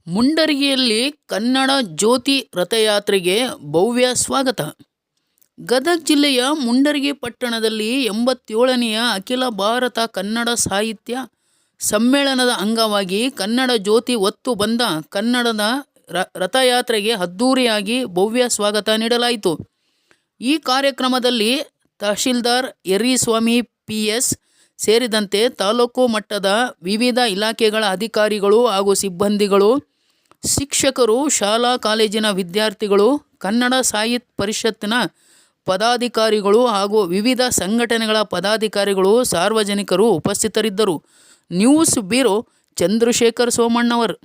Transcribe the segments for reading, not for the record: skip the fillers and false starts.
ಮುಂಡರಗಿಯಲ್ಲಿ ಕನ್ನಡ ಜ್ಯೋತಿ ರಥಯಾತ್ರೆಗೆ ಭವ್ಯ ಸ್ವಾಗತ. ಗದಗ ಜಿಲ್ಲೆಯ ಮುಂಡರಗಿ ಪಟ್ಟಣದಲ್ಲಿ 87ನೆಯ ಅಖಿಲ ಭಾರತ ಕನ್ನಡ ಸಾಹಿತ್ಯ ಸಮ್ಮೇಳನದ ಅಂಗವಾಗಿ ಕನ್ನಡ ಜ್ಯೋತಿ ಹೊತ್ತು ಬಂದ ಕನ್ನಡದ ರಥಯಾತ್ರೆಗೆ ಅದ್ಧೂರಿಯಾಗಿ ಭವ್ಯ ಸ್ವಾಗತ ನೀಡಲಾಯಿತು. ಈ ಕಾರ್ಯಕ್ರಮದಲ್ಲಿ ತಹಶೀಲ್ದಾರ್ ಯರ್ರಿಸ್ವಾಮಿ PS ಸೇರಿದಂತೆ ತಾಲೂಕು ಮಟ್ಟದ ವಿವಿಧ ಇಲಾಖೆಗಳ ಅಧಿಕಾರಿಗಳು ಹಾಗೂ ಸಿಬ್ಬಂದಿಗಳು, ಶಿಕ್ಷಕರು, ಶಾಲಾ ಕಾಲೇಜಿನ ವಿದ್ಯಾರ್ಥಿಗಳು, ಕನ್ನಡ ಸಾಹಿತ್ಯ ಪರಿಷತ್ತಿನ ಪದಾಧಿಕಾರಿಗಳು ಹಾಗೂ ವಿವಿಧ ಸಂಘಟನೆಗಳ ಪದಾಧಿಕಾರಿಗಳು, ಸಾರ್ವಜನಿಕರು ಉಪಸ್ಥಿತರಿದ್ದರು. News bureau, Chandrashekhar Somannavar.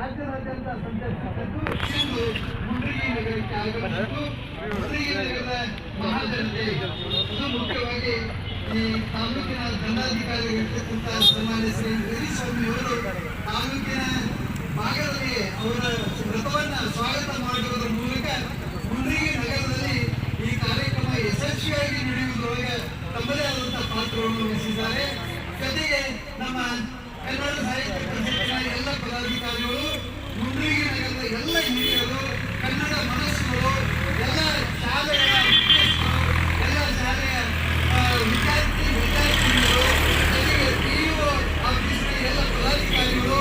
ರಾಜ್ಯದಾದ್ಯಂತ ಸಂಚರಿಸಿದ್ದು ಇಂದು ಮುಂಡರಗಿ ನಗರಕ್ಕೆ ಆಗಮಿಸಿದ್ದು ಮುಂಡರಗಿ ನಗರದ ಮಹಾಜನತೆ ಇದು ಮುಖ್ಯವಾಗಿ ಈ ತಾಲೂಕಿನ ದಂಡಾಧಿಕಾರಿಗಳಿರ್ತಕ್ಕಂಥ ಸನ್ಮಾನ್ಯ ಶ್ರೀ ಯರ್ರಿಸ್ವಾಮಿ ಅವರು ತಾಲೂಕಿನ ಭಾಗದಲ್ಲಿ ಅವರ ರಥವನ್ನು ಸ್ವಾಗತ ಮಾಡುವುದರ ಮೂಲಕ ಮುಂಡರಗಿ ನಗರದಲ್ಲಿ ಈ ಕಾರ್ಯಕ್ರಮ ಯಶಸ್ವಿಯಾಗಿ ನಡೆಯುವುದರೊಳಗೆ ತಮ್ಮದೇ ಆದಂತಹ ಪಾತ್ರವನ್ನು ವಹಿಸಿದ್ದಾರೆ. ಜೊತೆಗೆ ನಮ್ಮ ಕನ್ನಡ ಸಾಹಿತ್ಯ ಪರಿಷತ್ತಿನ ಎಲ್ಲ ಪದಾಧಿಕಾರಿಗಳು, ಮುಂಡರಗಿ ನಗರದ ಎಲ್ಲ ಹಿರಿಯರು, ಕನ್ನಡ ಮನಸ್ಸುಗಳು, ಎಲ್ಲ ಶಾಲೆಗಳ ಮುಖ್ಯಸ್ಥರು, ಎಲ್ಲ ಶಾಲೆಯ ವಿದ್ಯಾರ್ಥಿನಿಯರು, ಜೊತೆಗೆ PEO ಆಫೀಸ್ನ ಎಲ್ಲ ಪದಾಧಿಕಾರಿಗಳು